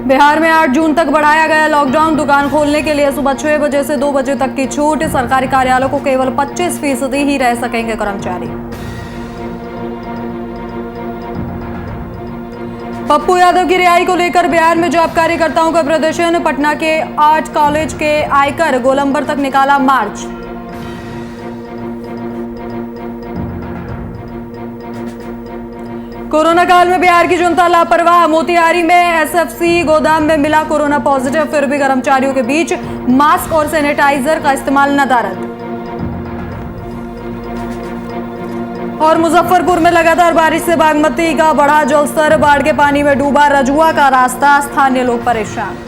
बिहार में 8 जून तक बढ़ाया गया लॉकडाउन। दुकान खोलने के लिए सुबह 6 बजे से 2 बजे तक की छूट। सरकारी कार्यालयों को केवल 25% ही रह सकेंगे कर्मचारी। पप्पू यादव की रिहाई को लेकर बिहार में जॉब कार्यकर्ताओं का प्रदर्शन। पटना के आर्ट कॉलेज के आयकर गोलंबर तक निकाला मार्च। कोरोना काल में बिहार की जनता लापरवाह। मोतिहारी में एसएफसी गोदाम में मिला कोरोना पॉजिटिव, फिर भी कर्मचारियों के बीच मास्क और सैनिटाइजर का इस्तेमाल नदारद। और मुजफ्फरपुर में लगातार बारिश से बागमती का बढ़ा जलस्तर। बाढ़ के पानी में डूबा रजुआ का रास्ता, स्थानीय लोग परेशान।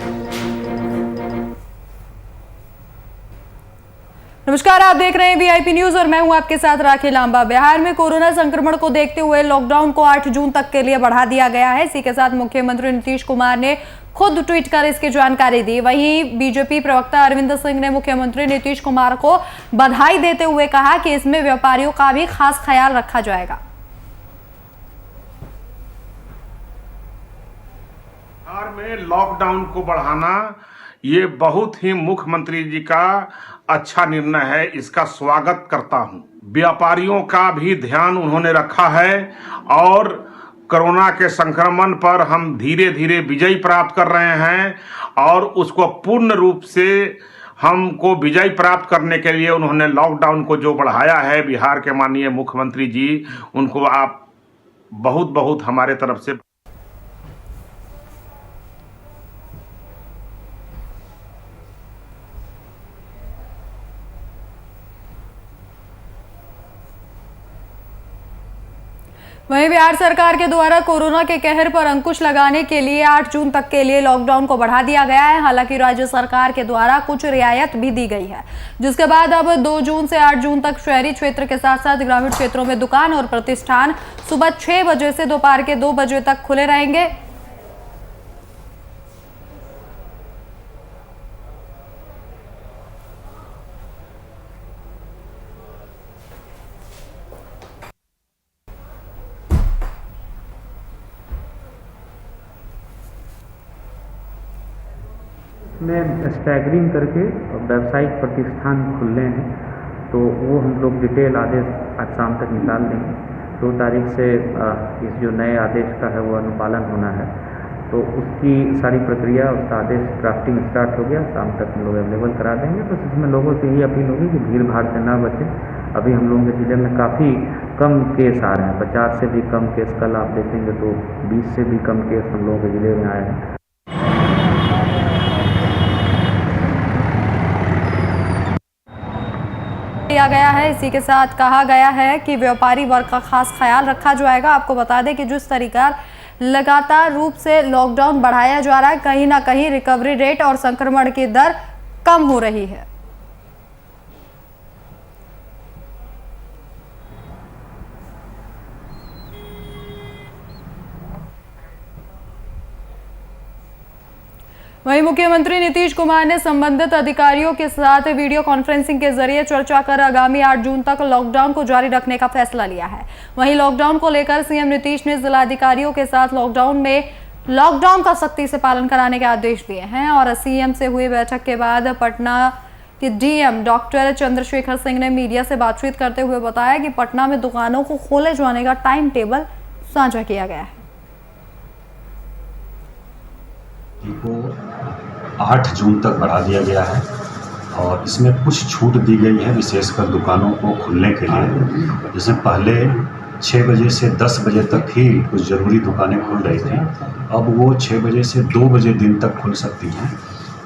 नमस्कार, आप देख रहे हैं वीआईपी न्यूज और मैं हूं आपके साथ राखी लांबा। बिहार में कोरोना संक्रमण को देखते हुए लॉकडाउन को 8 जून तक के लिए बढ़ा दिया गया है। इसी के साथ मुख्यमंत्री नीतीश कुमार ने खुद ट्वीट कर इसकी जानकारी दी। वहीं बीजेपी प्रवक्ता अरविंद सिंह ने मुख्यमंत्री नीतीश कुमार को बधाई देते हुए कहा कि इसमें व्यापारियों का भी खास ख्याल रखा जाएगा। बिहार में लॉकडाउन को बढ़ाना ये बहुत ही मुख्यमंत्री जी का अच्छा निर्णय है, इसका स्वागत करता हूं। व्यापारियों का भी ध्यान उन्होंने रखा है और कोरोना के संक्रमण पर हम धीरे धीरे विजय प्राप्त कर रहे हैं और उसको पूर्ण रूप से हमको विजय प्राप्त करने के लिए उन्होंने लॉकडाउन को जो बढ़ाया है, बिहार के माननीय मुख्यमंत्री जी, उनको आप बहुत बहुत हमारे तरफ से। वहीं बिहार सरकार के द्वारा कोरोना के कहर पर अंकुश लगाने के लिए 8 जून तक के लिए लॉकडाउन को बढ़ा दिया गया है। हालांकि राज्य सरकार के द्वारा कुछ रियायत भी दी गई है, जिसके बाद अब 2 जून से 8 जून तक शहरी क्षेत्र के साथ साथ ग्रामीण क्षेत्रों में दुकान और प्रतिष्ठान सुबह 6 बजे से दोपहर के 2 बजे तक खुले रहेंगे। में स्टैगरिंग करके व्यावसायिक प्रतिष्ठान खुलने हैं, तो वो हम लोग डिटेल आदेश आज शाम तक निकाल देंगे। 2 तारीख से इस जो नए आदेश का है वो अनुपालन होना है, तो उसकी सारी प्रक्रिया, उसका आदेश ड्राफ्टिंग स्टार्ट हो गया। शाम तक हम लोग अवेलेबल करा देंगे। बस इसमें लोगों से ये अपील होगी कि भीड़ भाड़ से ना बचें। अभी हम लोगों के ज़िले में काफ़ी कम केस आ रहे हैं, 50 से भी कम केस। कल आप देखेंगे तो 20 से भी कम केस हम लोगों के ज़िले में आए हैं। किया गया है। इसी के साथ कहा गया है कि व्यापारी वर्ग का खास ख्याल रखा जाएगा। आपको बता दें कि जिस तरीका लगातार रूप से लॉकडाउन बढ़ाया जा रहा है, कहीं ना कहीं रिकवरी रेट और संक्रमण की दर कम हो रही है। वहीं मुख्यमंत्री नीतीश कुमार ने संबंधित अधिकारियों के साथ वीडियो कॉन्फ्रेंसिंग के जरिए चर्चा कर आगामी 8 जून तक लॉकडाउन को जारी रखने का फैसला लिया है। वहीं लॉकडाउन को लेकर सीएम नीतीश ने जिलाधिकारियों के साथ लॉकडाउन का सख्ती से पालन कराने के आदेश दिए हैं। और सीएम से हुई बैठक के बाद पटना के डीएम डॉक्टर चंद्रशेखर सिंह ने मीडिया से बातचीत करते हुए बताया कि पटना में दुकानों को खोले जाने का टाइम टेबल साझा किया गया है। को 8 जून तक बढ़ा दिया गया है और इसमें कुछ छूट दी गई है, विशेषकर दुकानों को खुलने के लिए। जैसे पहले 6 बजे से 10 बजे तक ही कुछ ज़रूरी दुकानें खुल रही थी, अब वो 6 बजे से 2 बजे दिन तक खुल सकती हैं।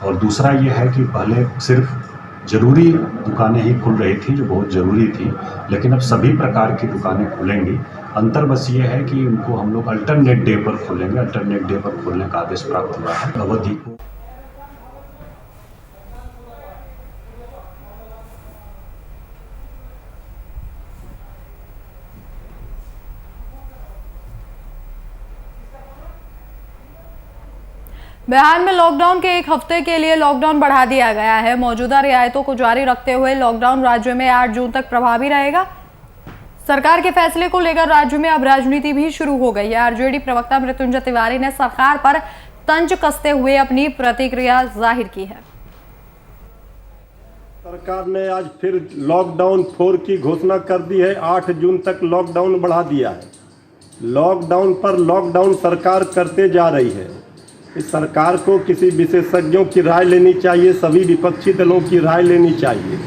और दूसरा ये है कि पहले सिर्फ ज़रूरी दुकानें ही खुल रही थी, जो बहुत ज़रूरी थी, लेकिन अब सभी प्रकार की दुकानें खुलेंगी। अंतर बस ये है कि उनको हम लोग अल्टरनेट डे पर खोलेंगे। अल्टरनेट डे पर खोलने का आदेश प्राप्त हुआ है। अवधि को बिहार में लॉकडाउन के 1 हफ्ते के लिए लॉकडाउन बढ़ा दिया गया है। मौजूदा रियायतों को जारी रखते हुए लॉकडाउन राज्य में 8 जून तक प्रभावी रहेगा। सरकार के फैसले को लेकर राज्य में अब राजनीति भी शुरू हो गई है। आरजेडी प्रवक्ता मृत्युंजय तिवारी ने सरकार पर तंज कसते हुए अपनी प्रतिक्रिया जाहिर की है। सरकार ने आज फिर लॉकडाउन 4 की घोषणा कर दी है। 8 जून तक लॉकडाउन बढ़ा दिया है। लॉकडाउन पर लॉकडाउन सरकार करते जा रही है। इस सरकार को किसी विशेषज्ञों की राय लेनी चाहिए, सभी विपक्षी दलों की राय लेनी चाहिए।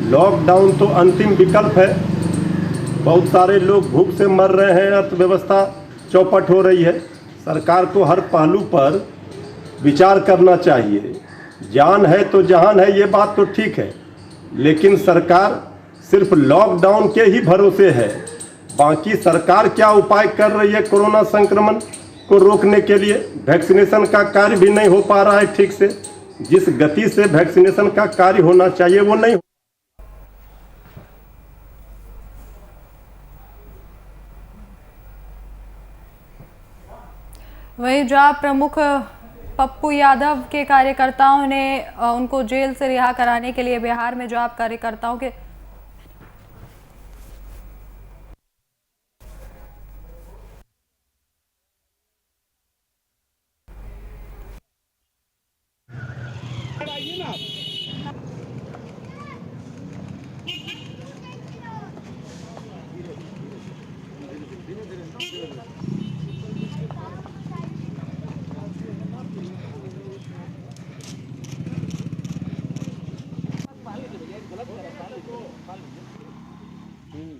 लॉकडाउन तो अंतिम विकल्प है। बहुत सारे लोग भूख से मर रहे हैं, अर्थव्यवस्था चौपट हो रही है। सरकार को हर पहलू पर विचार करना चाहिए। जान है तो जहान है, ये बात तो ठीक है, लेकिन सरकार सिर्फ लॉकडाउन के ही भरोसे है। बाकी सरकार क्या उपाय कर रही है कोरोना संक्रमण को रोकने के लिए? वैक्सीनेशन का कार्य भी नहीं हो पा रहा है ठीक से। जिस गति से वैक्सीनेशन का कार्य होना चाहिए वो नहीं। वहीं जाप प्रमुख पप्पू यादव के कार्यकर्ताओं ने उनको जेल से रिहा कराने के लिए बिहार में जाप कार्यकर्ताओं के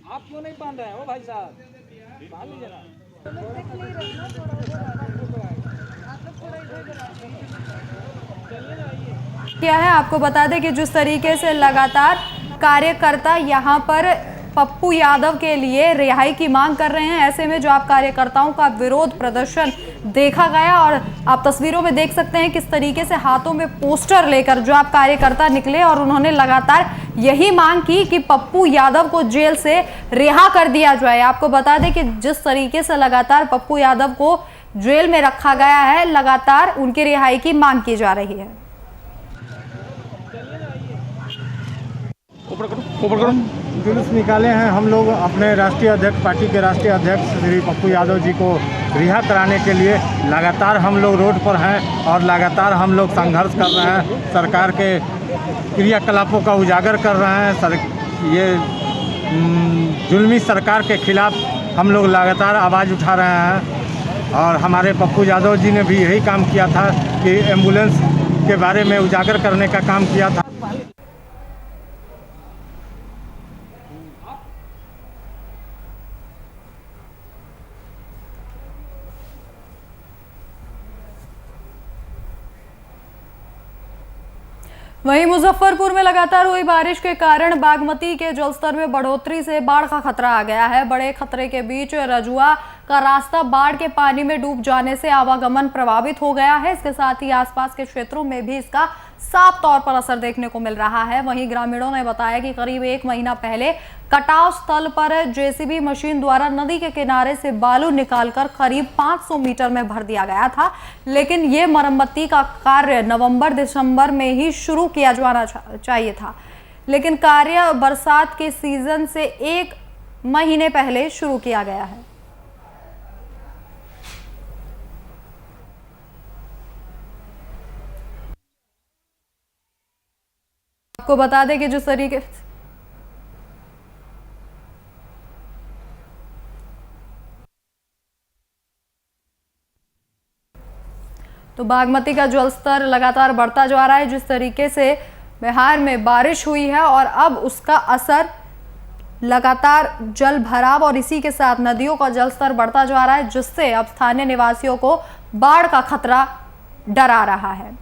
आप क्यों नहीं बांध रहे हो भाई साहब? बांध लीजिए ना। क्या है, आपको बता दें कि जिस तरीके से लगातार कार्यकर्ता यहां पर पप्पू यादव के लिए रिहाई की मांग कर रहे हैं, ऐसे में जो आप कार्यकर्ताओं का विरोध प्रदर्शन देखा गया और आप तस्वीरों में देख सकते हैं किस तरीके से हाथों में पोस्टर लेकर जो आप कार्यकर्ता निकले और उन्होंने लगातार यही मांग की कि पप्पू यादव को जेल से रिहा कर दिया जाए। आपको बता दें कि जिस तरीके से लगातार पप्पू यादव को जेल में रखा गया है, लगातार उनकी रिहाई की मांग की जा रही है। जुलूस निकाले हैं हम लोग अपने राष्ट्रीय अध्यक्ष, पार्टी के राष्ट्रीय अध्यक्ष श्री पप्पू यादव जी को रिहा कराने के लिए लगातार हम लोग रोड पर हैं और लगातार हम लोग संघर्ष कर रहे हैं। सरकार के क्रियाकलापों का उजागर कर रहे हैं। ये जुल्मी सरकार के खिलाफ हम लोग लगातार आवाज़ उठा रहे हैं और हमारे पप्पू यादव जी ने भी यही काम किया था कि एम्बुलेंस के बारे में उजागर करने का काम किया था। वहीं मुजफ्फरपुर में लगातार हुई बारिश के कारण बागमती के जलस्तर में बढ़ोतरी से बाढ़ का खतरा आ गया है। बड़े खतरे के बीच रजुआ का रास्ता बाढ़ के पानी में डूब जाने से आवागमन प्रभावित हो गया है। इसके साथ ही आसपास के क्षेत्रों में भी इसका साफ तौर पर असर देखने को मिल रहा है। वहीं ग्रामीणों ने बताया कि करीब 1 महीना पहले कटाव स्थल पर जेसीबी मशीन द्वारा नदी के किनारे से बालू निकालकर करीब 500 मीटर में भर दिया गया था, लेकिन ये मरम्मती का कार्य नवंबर-दिसंबर में ही शुरू किया जाना चाहिए था, लेकिन कार्य बरसात के सीजन से 1 महीने पहले शुरू किया गया है। आपको बता दें कि जिस तरीके तो बागमती का जलस्तर लगातार बढ़ता जा रहा है। जिस तरीके से बिहार में बारिश हुई है और अब उसका असर लगातार जल भराव और इसी के साथ नदियों का जलस्तर बढ़ता जा रहा है, जिससे अब स्थानीय निवासियों को बाढ़ का खतरा डरा रहा है।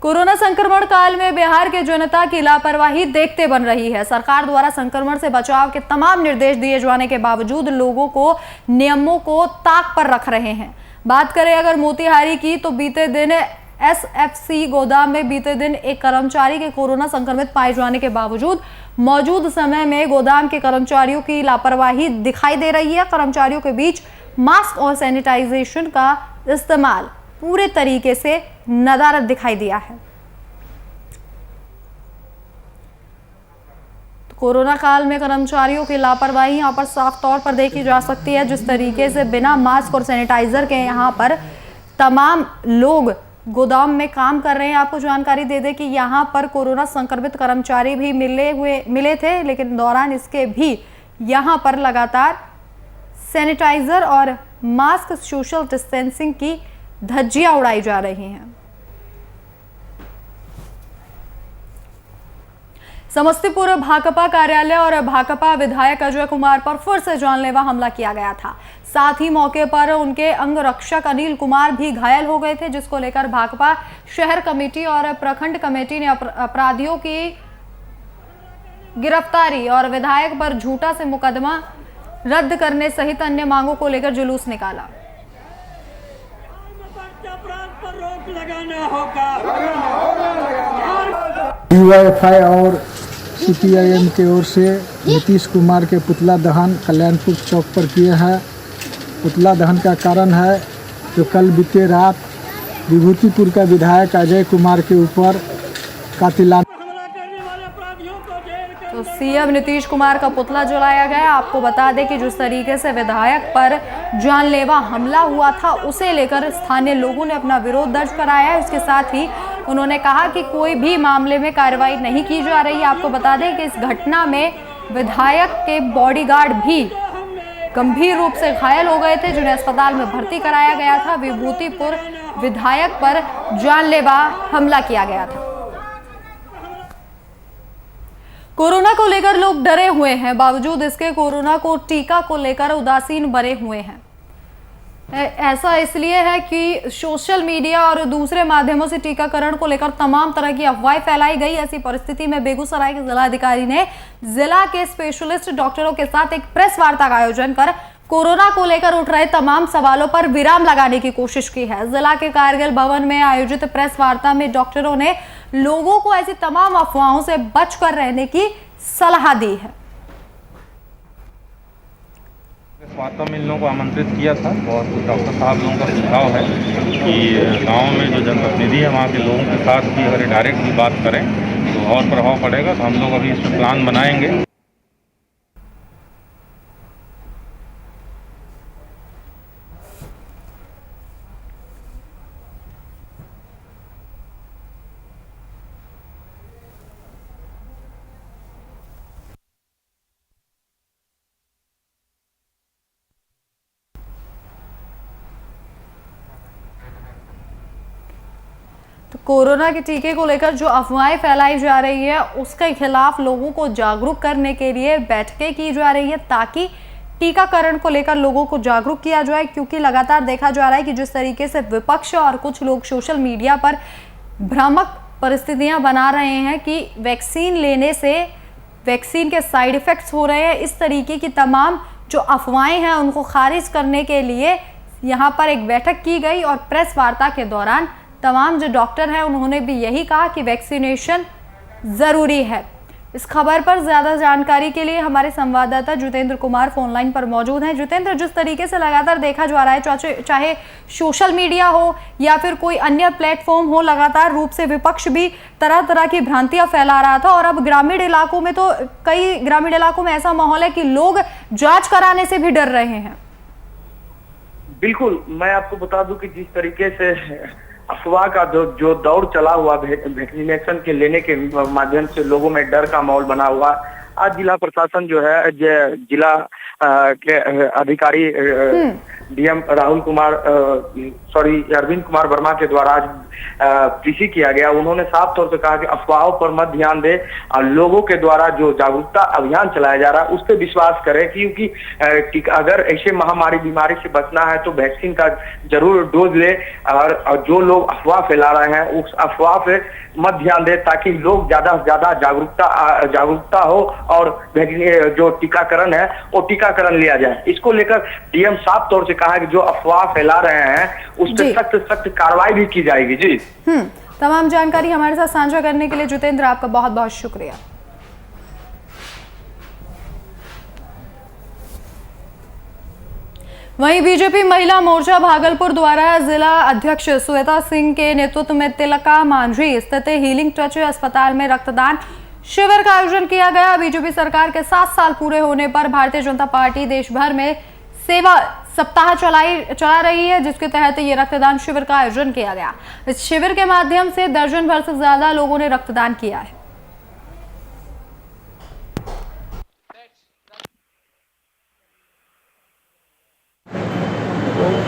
कोरोना संक्रमण काल में बिहार के जनता की लापरवाही देखते बन रही है। सरकार द्वारा संक्रमण से बचाव के तमाम निर्देश दिए जाने के बावजूद लोगों को नियमों को ताक पर रख रहे हैं। बात करें अगर मोतिहारी की, तो बीते दिन एसएफसी गोदाम में बीते दिन एक कर्मचारी के कोरोना संक्रमित पाए जाने के बावजूद मौजूद समय में गोदाम के कर्मचारियों की लापरवाही दिखाई दे रही है। कर्मचारियों के बीच मास्क और सैनिटाइजेशन का इस्तेमाल पूरे तरीके से नदारद दिखाई दिया है। कोरोना काल में कर्मचारियों की लापरवाही यहाँ पर साफ तौर पर देखी जा सकती है। जिस तरीके से बिना मास्क और सैनिटाइजर के यहाँ पर तमाम लोग गोदाम में काम कर रहे हैं। आपको जानकारी दे दें कि यहाँ पर कोरोना संक्रमित कर्मचारी भी मिले थे, लेकिन दौरान इसके भी यहाँ पर लगातार सैनिटाइजर और मास्क, सोशल डिस्टेंसिंग की धज्जियां उड़ाई जा रही हैं। समस्तीपुर भाकपा कार्यालय और भाकपा विधायक अजय कुमार पर फिर से जानलेवा हमला किया गया था। साथ ही मौके पर उनके अंगरक्षक अनिल कुमार भी घायल हो गए थे, जिसको लेकर भाकपा शहर कमेटी और प्रखंड कमेटी ने अपराधियों की गिरफ्तारी और विधायक पर झूठा से मुकदमा रद्द करने सहित अन्य मांगों को लेकर जुलूस निकाला। DYFI और CPIM की ओर से नीतीश कुमार के पुतला दहन कल्याणपुर चौक पर किए हैं। पुतला दहन का कारण है जो कल बीते रात विभूतिपुर का विधायक अजय कुमार के ऊपर कातिलाना तो सीएम नीतीश कुमार का पुतला जलाया गया। आपको बता दें कि जिस तरीके से विधायक पर जानलेवा हमला हुआ था, उसे लेकर स्थानीय लोगों ने अपना विरोध दर्ज कराया है। उसके साथ ही उन्होंने कहा कि कोई भी मामले में कार्रवाई नहीं की जा रही है। आपको बता दें कि इस घटना में विधायक के बॉडीगार्ड भी गंभीर रूप से घायल हो गए थे, जिन्हें अस्पताल में भर्ती कराया गया था। विभूतिपुर विधायक पर जानलेवा हमला किया गया था। कोरोना को लेकर लोग डरे हुए हैं, बावजूद इसके कोरोना को टीका को लेकर उदासीन बने हुए हैं। ऐसा इसलिए है कि सोशल मीडिया और दूसरे माध्यमों से टीकाकरण को लेकर तमाम तरह की अफवाहें फैलाई गई। ऐसी परिस्थिति में बेगूसराय के जिलाधिकारी ने जिला के स्पेशलिस्ट डॉक्टरों के साथ एक प्रेस वार्ता का आयोजन कर कोरोना को लेकर उठ रहे तमाम सवालों पर विराम लगाने की कोशिश की है। जिला के कारगिल भवन में आयोजित प्रेस वार्ता में डॉक्टरों ने लोगों को ऐसी तमाम अफवाहों से बचकर रहने की सलाह दी है। इस वार्ता में इन लोगों को आमंत्रित किया था और डॉक्टर साहब लोगों का सुझाव है कि गांव में जो जनप्रतिनिधि है वहाँ के लोगों के साथ भी अगर डायरेक्ट भी बात करें तो और प्रभाव पड़ेगा। तो हम लोग अभी इस पर प्लान बनाएंगे। कोरोना के टीके को लेकर जो अफवाहें फैलाई जा रही है, उसके खिलाफ लोगों को जागरूक करने के लिए बैठकें की जा रही है, ताकि टीकाकरण को लेकर लोगों को जागरूक किया जाए। क्योंकि लगातार देखा जा रहा है कि जिस तरीके से विपक्ष और कुछ लोग सोशल मीडिया पर भ्रामक परिस्थितियां बना रहे हैं कि वैक्सीन लेने से वैक्सीन के साइड इफेक्ट्स हो रहे हैं, इस तरीके की तमाम जो अफवाहें हैं उनको खारिज करने के लिए यहाँ पर एक बैठक की गई। और प्रेस वार्ता के दौरान तमाम जो डॉक्टर हैं उन्होंने भी यही कहा कि वैक्सीनेशन ज़रूरी है। इस खबर पर ज़्यादा जानकारी के लिए हमारे संवाददाता जितेंद्र कुमार फोन लाइन पर मौजूद हैं। जितेंद्र, जिस तरीके से लगातार देखा जा रहा है, चाहे सोशल मीडिया हो या फिर कोई अन्य प्लेटफॉर्म हो, लगातार रूप से विपक्ष भी तरह तरह की भ्रांतियां फैला रहा था। और अब ग्रामीण इलाकों में तो कई ग्रामीण इलाकों में ऐसा माहौल है कि लोग जाँच कराने से भी डर रहे हैं। बिल्कुल, मैं आपको बता दूं कि जिस तरीके से अफवाह का जो दौर चला हुआ वैक्सीनेशन के लेने के माध्यम से लोगों में डर का माहौल बना हुआ। आज जिला प्रशासन जो है, जिला के अधिकारी डीएम राहुल कुमार अरविंद कुमार वर्मा के द्वारा आज पीसी किया गया। उन्होंने साफ तौर से कहा कि अफवाहों पर मत ध्यान दे और लोगों के द्वारा जो जागरूकता अभियान चलाया जा रहा है उस पर विश्वास करें। क्योंकि अगर ऐसे महामारी बीमारी से बचना है तो वैक्सीन का जरूर डोज ले। और जो लोग अफवाह फैला रहे हैं उस अफवाह पे मत ध्यान दे, ताकि लोग ज्यादा से ज्यादा जागरूकता हो और जो टीकाकरण है वो टीकाकरण लिया जाए। इसको लेकर डीएम साफ तौर से कहा कि जो अफवाह फैला रहे हैं उस पर सख्त कार्रवाई भी की जाएगी। जी तमाम जानकारी हमारे साथ साझा करने के लिए जितेंद्र आपका बहुत बहुत शुक्रिया। वहीं बीजेपी महिला मोर्चा भागलपुर द्वारा जिला अध्यक्ष श्वेता सिंह के नेतृत्व में तिलका मांझी स्थित हीलिंग टच अस्पताल में रक्तदान शिविर का आयोजन किया गया। बीजेपी सरकार के 7 साल पूरे होने पर भारतीय जनता पार्टी देश भर में सेवा सप्ताह चला रही है, जिसके तहत ये रक्तदान शिविर का आयोजन किया गया। इस शिविर के माध्यम से दर्जन भर से ज्यादा लोगों ने रक्तदान किया है।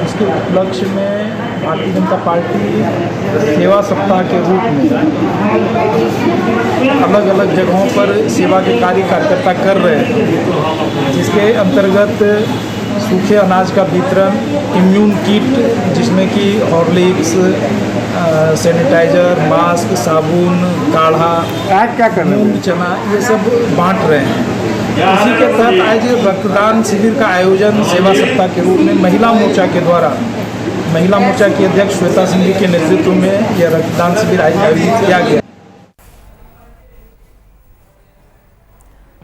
इसके उपलक्ष्य में भारतीय जनता पार्टी सेवा सप्ताह के रूप में अलग अलग जगहों पर सेवा के कार्य कार्यकर्ता कर रहे हैं, जिसके अंतर्गत सूखे अनाज का वितरण, इम्यून किट जिसमें कि हॉर्लिक्स, सैनिटाइजर, मास्क, साबुन, काढ़ा, मूंग चना, ये सब बांट रहे हैं। इसी के तहत आज रक्तदान शिविर का आयोजन सेवा सप्ताह के रूप में महिला मोर्चा के द्वारा, महिला मोर्चा की अध्यक्ष श्वेता सिंह जी के नेतृत्व में यह रक्तदान शिविर आयोजित किया गया।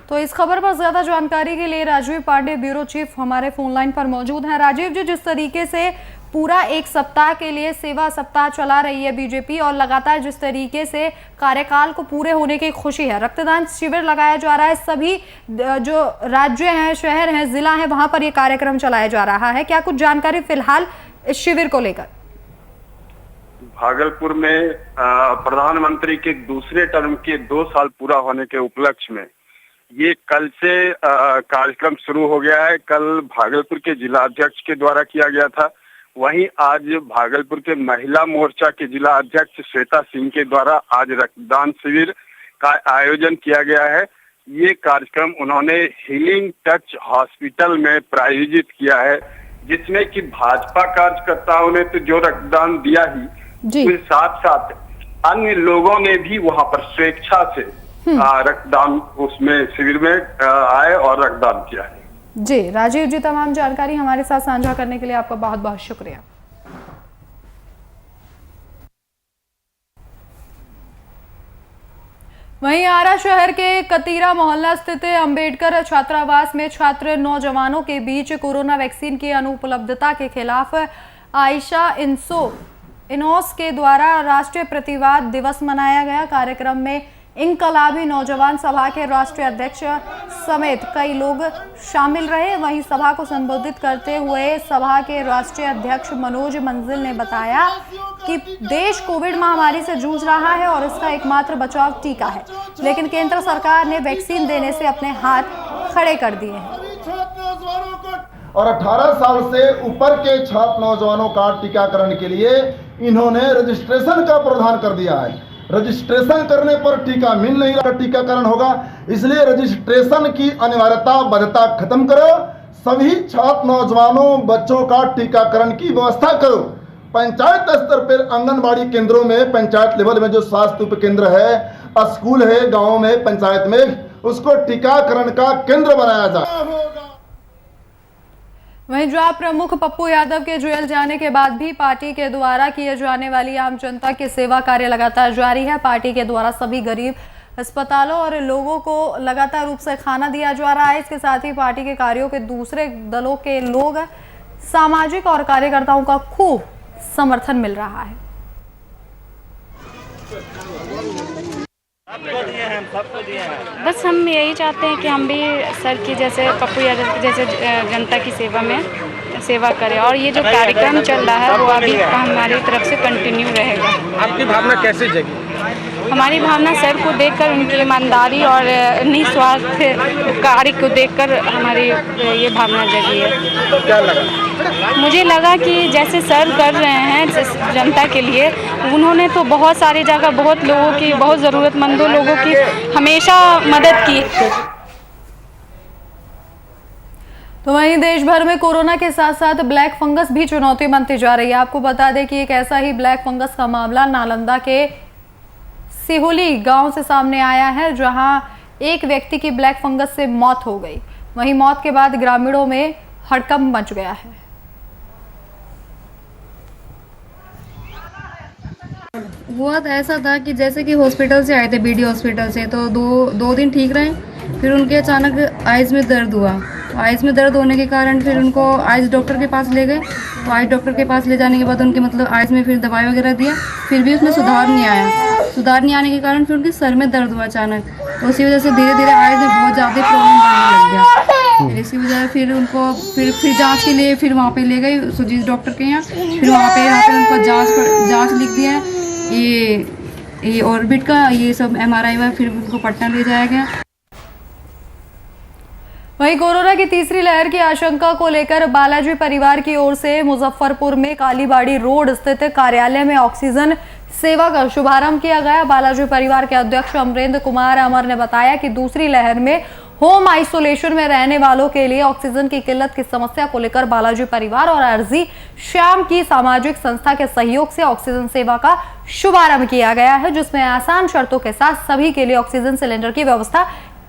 तो इस खबर पर ज्यादा जानकारी के लिए राजीव पांडे, ब्यूरो चीफ, हमारे फोन लाइन पर मौजूद हैं। राजीव जी, जिस तरीके से पूरा एक सप्ताह के लिए सेवा सप्ताह चला रही है बीजेपी और लगातार जिस तरीके से कार्यकाल को पूरे होने की खुशी है, रक्तदान शिविर लगाया जा रहा है, सभी जो राज्य हैं, शहर हैं, जिला है, वहां पर यह कार्यक्रम चलाया जा रहा है। क्या कुछ जानकारी फिलहाल इस शिविर को लेकर? भागलपुर में प्रधानमंत्री के दूसरे टर्म के 2 साल पूरा होने के उपलक्ष्य में ये कल से कार्यक्रम शुरू हो गया है। कल भागलपुर के जिला अध्यक्ष के द्वारा किया गया था, वहीं आज भागलपुर के महिला मोर्चा के जिला अध्यक्ष श्वेता सिंह के द्वारा आज रक्तदान शिविर का आयोजन किया गया है। ये कार्यक्रम उन्होंने हीलिंग टच हॉस्पिटल में प्रायोजित किया है, जिसमें कि भाजपा कार्यकर्ताओं ने तो जो रक्तदान दिया ही, उसके साथ साथ अन्य लोगों ने भी वहां पर स्वेच्छा से रक्तदान उसमें शिविर में आए और रक्तदान किया है। जी राजीव जी, तमाम जानकारी हमारे साथ साझा करने के लिए आपका बहुत बहुत शुक्रिया। वहीं आरा शहर के कतीरा मोहल्ला स्थित अंबेडकर छात्रावास में छात्र नौजवानों के बीच कोरोना वैक्सीन की अनुपलब्धता के खिलाफ आयशा इनोस के द्वारा राष्ट्रीय प्रतिवाद दिवस मनाया गया। कार्यक्रम में इनकलाबी नौजवान सभा के राष्ट्रीय अध्यक्ष समेत कई लोग शामिल रहे। वहीं सभा को संबोधित करते हुए सभा के राष्ट्रीय अध्यक्ष मनोज मंजिल ने बताया कि देश कोविड महामारी से जूझ रहा है और इसका एकमात्र बचाव टीका है, लेकिन केंद्र सरकार ने वैक्सीन देने से अपने हाथ खड़े कर दिए हैं। और 18 साल से ऊपर के छात्र नौजवानों का टीकाकरण के लिए इन्होंने रजिस्ट्रेशन का प्रावधान कर दिया है। रजिस्ट्रेशन करने पर टीका मिल नहीं रहा, टीकाकरण होगा, इसलिए रजिस्ट्रेशन की अनिवार्यता बाध्यता खत्म करो। सभी छात्र नौजवानों बच्चों का टीकाकरण की व्यवस्था करो। पंचायत स्तर पर आंगनबाड़ी केंद्रों में, पंचायत लेवल में जो स्वास्थ्य उप केंद्र है, स्कूल है, गाँव में, पंचायत में, उसको टीकाकरण का केंद्र बनाया जाए। वहीं जॉब प्रमुख पप्पू यादव के जेल जाने के बाद भी पार्टी के द्वारा किए जाने वाली आम जनता की सेवा कार्य लगातार जारी है। पार्टी के द्वारा सभी गरीब अस्पतालों और लोगों को लगातार रूप से खाना दिया जा रहा है। इसके साथ ही पार्टी के कार्यों के दूसरे दलों के लोग, सामाजिक और कार्यकर्ताओं का खूब समर्थन मिल रहा है। बस हम यही चाहते हैं कि हम भी सर की जैसे, पप्पू यादव की जैसे जनता की सेवा में सेवा करें, और ये जो कार्यक्रम चल रहा है वो अभी हमारी तरफ से कंटिन्यू रहेगा। आपकी भावना कैसे जगी? हमारी भावना सर को देखकर, उनकी ईमानदारी और निस्वार्थ कार्य को देखकर हमारी ये भावना जगी है। क्या लगा? मुझे लगा कि जैसे सर कर रहे हैं जनता के लिए, उन्होंने तो बहुत सारी जगह बहुत लोगों की, बहुत ज़रूरतमंदों लोगों की हमेशा मदद की। तो वहीं देश भर में कोरोना के साथ साथ ब्लैक फंगस भी चुनौती बनती जा रही है। आपको बता दें कि एक ऐसा ही ब्लैक फंगस का मामला नालंदा के सिहोली गांव से सामने आया है, जहां एक व्यक्ति की ब्लैक फंगस से मौत हो गई। वहीं मौत के बाद ग्रामीणों में हड़कंप मच गया है। हुआ तो ऐसा था कि जैसे कि हॉस्पिटल से आए थे, बीडी हॉस्पिटल से, तो दो दिन ठीक रहे, फिर उनके अचानक आइज़ में दर्द हुआ। आइज़ में दर्द होने के कारण फिर उनको आइज़ डॉक्टर के पास ले गए। तो आइज़ डॉक्टर के पास ले जाने के बाद उनके आइज़ में फिर दवाई वगैरह दिया, फिर भी उसमें सुधार नहीं आया। सुधार नहीं आने के कारण फिर उनके सर में दर्द हुआ अचानक, तो उसी वजह से धीरे धीरे आइज में बहुत ज़्यादा प्रॉब्लम बनने लग गया। इसी वजह फिर उनको फिर जांच के लिए फिर वहाँ पे ले गई सुजीत डॉक्टर के यहाँ, फिर वहाँ पे उनको जांच लिख दिया है ये ऑर्बिट का, ये सब MRI में, फिर उनको पटना ले जाया गया। वहीं कोरोना की तीसरी लहर की आशंका को लेकर बालाजी परिवार की ओर से मुजफ्फरपुर में कालीबाड़ी रोड स्थित कार्यालय में ऑक्सीजन सेवा का शुभारंभ किया गया। बालाजी परिवार के अध्यक्ष अमरेंद्र कुमार अमर ने बताया कि दूसरी लहर में होम आइसोलेशन में रहने वालों के लिए ऑक्सीजन की किल्लत की समस्या को लेकर बालाजी परिवार और अर्जी श्याम की सामाजिक संस्था के सहयोग से ऑक्सीजन सेवा का शुभारंभ किया गया है, जिसमें आसान शर्तों के साथ सभी के लिए ऑक्सीजन सिलेंडर की व्यवस्था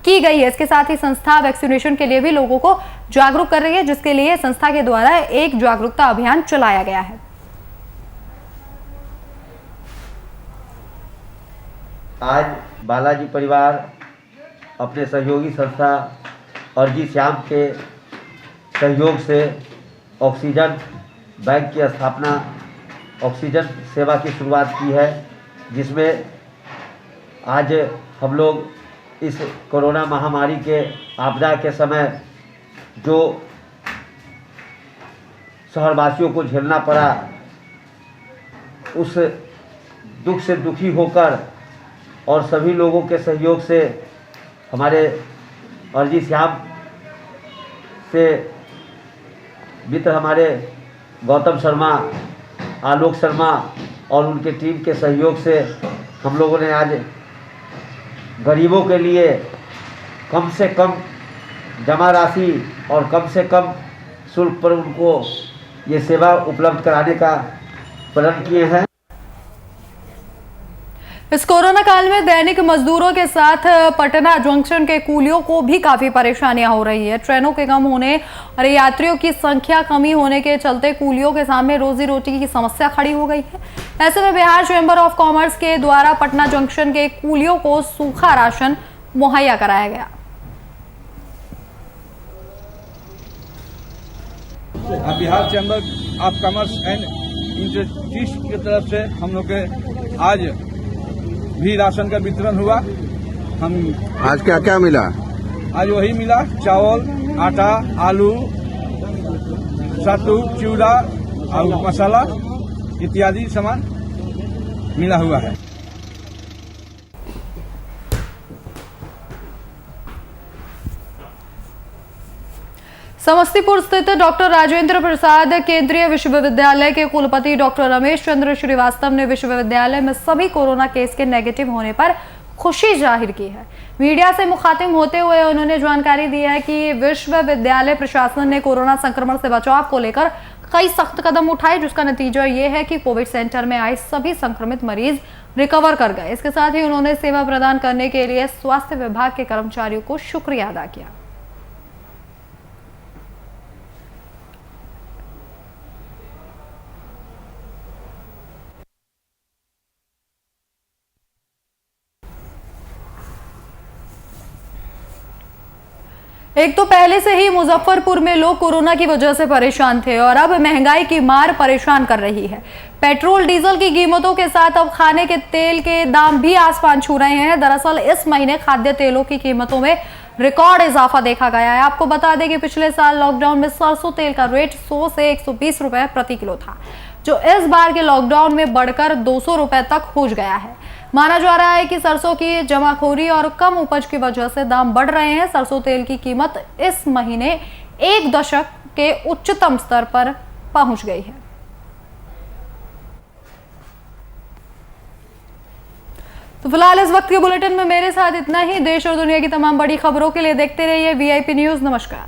की गई है। इसके साथ ही संस्था वैक्सीनेशन के लिए भी लोगों को जागरूक कर रही है, जिसके लिए संस्था के द्वारा एक जागरूकता अभियान चलाया गया है। आज बालाजी परिवार अपने सहयोगी संस्था अर्जी श्याम के सहयोग से ऑक्सीजन बैंक की स्थापना, ऑक्सीजन सेवा की शुरुआत की है, जिसमें आज हम लोग इस कोरोना महामारी के आपदा के समय जो शहरवासियों को झेलना पड़ा, उस दुख से दुखी होकर और सभी लोगों के सहयोग से हमारे अर्जी श्याम से मित्र हमारे गौतम शर्मा, आलोक शर्मा और उनके टीम के सहयोग से हम लोगों ने आज गरीबों के लिए कम से कम जमा राशि और कम से कम शुल्क पर उनको ये सेवा उपलब्ध कराने का प्रण किए हैं। इस कोरोना काल में दैनिक मजदूरों के साथ पटना जंक्शन के कूलियों को भी काफी परेशानियां हो रही है। ट्रेनों के कम होने और यात्रियों की संख्या कमी होने के चलते कूलियों के सामने रोजी रोटी की समस्या खड़ी हो गई है। ऐसे में बिहार चैम्बर ऑफ कॉमर्स के द्वारा पटना जंक्शन के कूलियों को सूखा राशन मुहैया कराया गया। Bihar chamber of commerce and industries की तरफ से हम लोग के आज भी राशन का वितरण हुआ। हम आज क्या क्या मिला? आज वही मिला, चावल, आटा, आलू, सत्तू, चूड़ा और मसाला इत्यादि सामान मिला हुआ है। समस्तीपुर स्थित डॉक्टर राजेंद्र प्रसाद केंद्रीय विश्वविद्यालय के कुलपति डॉक्टर रमेश चंद्र श्रीवास्तव ने विश्वविद्यालय में सभी कोरोना केस के नेगेटिव होने पर खुशी जाहिर की है। मीडिया से मुखातिब होते हुए उन्होंने जानकारी दी है कि विश्वविद्यालय प्रशासन ने कोरोना संक्रमण से बचाव को लेकर कई सख्त कदम उठाए, जिसका नतीजा ये है कि कोविड सेंटर में आए सभी संक्रमित मरीज रिकवर कर गए। इसके साथ ही उन्होंने सेवा प्रदान करने के लिए स्वास्थ्य विभाग के कर्मचारियों को शुक्रिया अदा किया। एक तो पहले से ही मुजफ्फरपुर में लोग कोरोना की वजह से परेशान थे और अब महंगाई की मार परेशान कर रही है। पेट्रोल डीजल की कीमतों के साथ अब खाने के तेल के दाम भी आसमान छू रहे हैं। दरअसल इस महीने खाद्य तेलों की कीमतों में रिकॉर्ड इजाफा देखा गया है। आपको बता दें कि पिछले साल लॉकडाउन में सरसों तेल का रेट 100 से 120 रुपए प्रति किलो था, जो इस बार के लॉकडाउन में बढ़कर 200 रुपए तक पहुंच गया है। माना जा रहा है कि सरसों की जमाखोरी और कम उपज की वजह से दाम बढ़ रहे हैं। सरसों तेल की कीमत इस महीने 1 दशक के उच्चतम स्तर पर पहुंच गई है। तो फिलहाल इस वक्त के बुलेटिन में मेरे साथ इतना ही। देश और दुनिया की तमाम बड़ी खबरों के लिए देखते रहिए VIP न्यूज़। नमस्कार।